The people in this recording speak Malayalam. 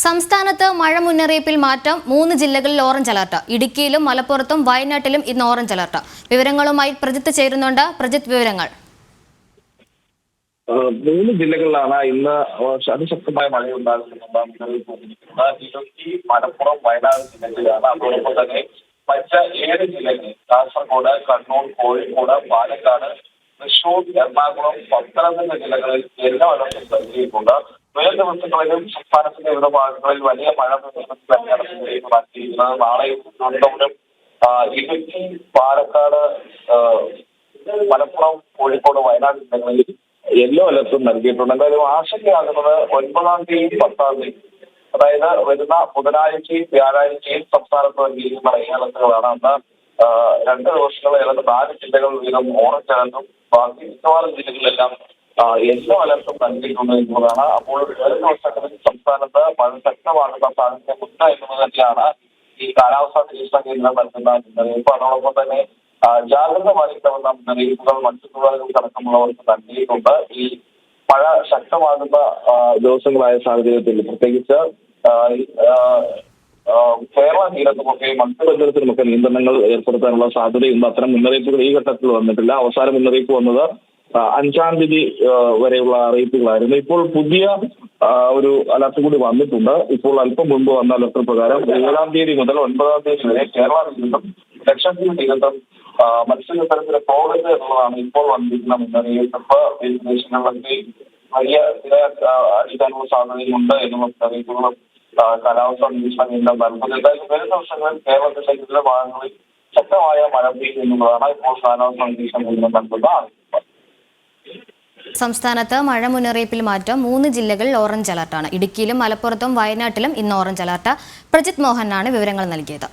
സംസ്ഥാനത്ത് മഴ മുന്നറിയിപ്പിൽ മാറ്റം 3 ജില്ലകളിൽ ഓറഞ്ച് അലർട്ട്. ഇടുക്കിയിലും മലപ്പുറത്തും വയനാട്ടിലും ഇന്ന് ഓറഞ്ച് അലർട്ട്. വിവരങ്ങളുമായി പ്രജിത്ത് ചേരുന്നുണ്ട്. പ്രജിത്ത്, വിവരങ്ങൾ. 3 ജില്ലകളിലാണ് ഇന്ന് അതിശക്തമായ മഴയുണ്ടാകുന്നത്. ഇടുക്കി, മലപ്പുറം, വയനാട് ജില്ലകളിലാണ്. അതോടൊപ്പം തന്നെ മറ്റ് 7 ജില്ലകൾ കാസർഗോഡ്, കണ്ണൂർ, കോഴിക്കോട്, പാലക്കാട്, തൃശൂർ, എറണാകുളം, പത്തനംതിട്ട ജില്ലകളിൽ യെല്ലോ അലർട്ട് നൽകിയിട്ടുണ്ട്. വരും ദിവസങ്ങളിലും സംസ്ഥാനത്തിന്റെ വിവിധ ഭാഗങ്ങളിൽ വലിയ മഴ തന്നെയാണ് മാറ്റിയിരിക്കുന്നത്. നാളെയും തിരുവനന്തപുരം, ഇടുക്കി, പാലക്കാട്, മലപ്പുറം, കോഴിക്കോട്, വയനാട് ജില്ലകളിൽ യെല്ലോ അലർട്ടും നൽകിയിട്ടുണ്ട്. എന്തായാലും ആശങ്കയാകുന്നത് 9-ാം തീയതി 10-ാം തീയതി, അതായത് വരുന്ന ബുധനാഴ്ചയും വ്യാഴാഴ്ചയും സംസ്ഥാനത്ത് നൽകിയിരിക്കുന്ന അലർട്ടുകളാണ്. അന്ന് 2 ദിവസങ്ങളിൽ ഏതാണ്ട് 4 ജില്ലകൾ വീതം ഓറഞ്ച് അലർട്ടും ബാക്കി മിക്കവാറും ജില്ലകളിലെല്ലാം യെല്ലോ അലർട്ടും നൽകിയിട്ടുണ്ട് എന്നുള്ളതാണ്. അപ്പോൾ വരും ദിവസങ്ങളിൽ സംസ്ഥാനത്ത് മഴ ശക്തമാകുന്ന സാധ്യതയുണ്ട് എന്നത് തന്നെയാണ് ഈ കാലാവസ്ഥാ നിരീക്ഷണ കേന്ദ്രം നൽകുന്ന മുന്നറിയിപ്പ്. അതോടൊപ്പം തന്നെ ജാഗ്രത പാലിക്കണമെന്ന മുന്നറിയിപ്പുകൾ മത്സ്യത്തൊഴിലാളികൾക്ക് അടക്കമുള്ളവർക്ക് നൽകിയിട്ടുണ്ട്. ഈ മഴ ശക്തമാകുന്ന ദിവസങ്ങളായ സാഹചര്യത്തിൽ പ്രത്യേകിച്ച് കേരള തീരത്തുമൊക്കെ മത്സ്യബന്ധനത്തിനുമൊക്കെ നിയന്ത്രണങ്ങൾ ഏർപ്പെടുത്താനുള്ള സാധ്യതയുണ്ട്. അത്തരം മുന്നറിയിപ്പുകൾ ഈ ഘട്ടത്തിൽ വന്നിട്ടില്ല. അവസാന മുന്നറിയിപ്പ് വന്നത് 5-ാം തീയതി വരെയുള്ള അറിയിപ്പുകളായിരുന്നു. ഇപ്പോൾ പുതിയ ഒരു അലർട്ട് കൂടി വന്നിട്ടുണ്ട്. ഇപ്പോൾ അല്പം മുൻപ് വന്ന അലർട്ട് പ്രകാരം 7-ാം തീയതി മുതൽ 9-ാം തീയതി വരെ കേരള തീരത്തും ലക്ഷദ്വീപ് തീരത്തും മത്സ്യബന്ധനത്തിന് പോകരുത് എന്നുള്ളതാണ് ഇപ്പോൾ വന്നിരിക്കുന്ന മുന്നറിയിപ്പ്. വിദേശങ്ങളിലൊക്കെ വലിയ അടിക്കാനുള്ള സാധ്യതയുണ്ട് എന്നുള്ള മുന്നറിയിപ്പുകളും കാലാവസ്ഥാ നിരീക്ഷണ കേന്ദ്രം നൽകുന്നത്. എന്തായാലും വരും ദിവസങ്ങളിൽ കേരളത്തിന്റെ വിവിധ ഭാഗങ്ങളിൽ ശക്തമായ മഴ പെയ്യും എന്നുള്ളതാണ് ഇപ്പോൾ കാലാവസ്ഥാ നിരീക്ഷണ കേന്ദ്രം നൽകുന്ന അറിയിപ്പ്. സംസ്ഥാനത്ത് മഴ മുന്നറിയിപ്പിൽ മാറ്റം 3 ജില്ലകളിൽ ഓറഞ്ച് അലർട്ടാണ്. ഇടുക്കിയിലും മലപ്പുറത്തും വയനാട്ടിലും ഇന്ന് ഓറഞ്ച് അലർട്ട്. പ്രജിത്ത് മോഹനാണ് വിവരങ്ങൾ നൽകിയത്.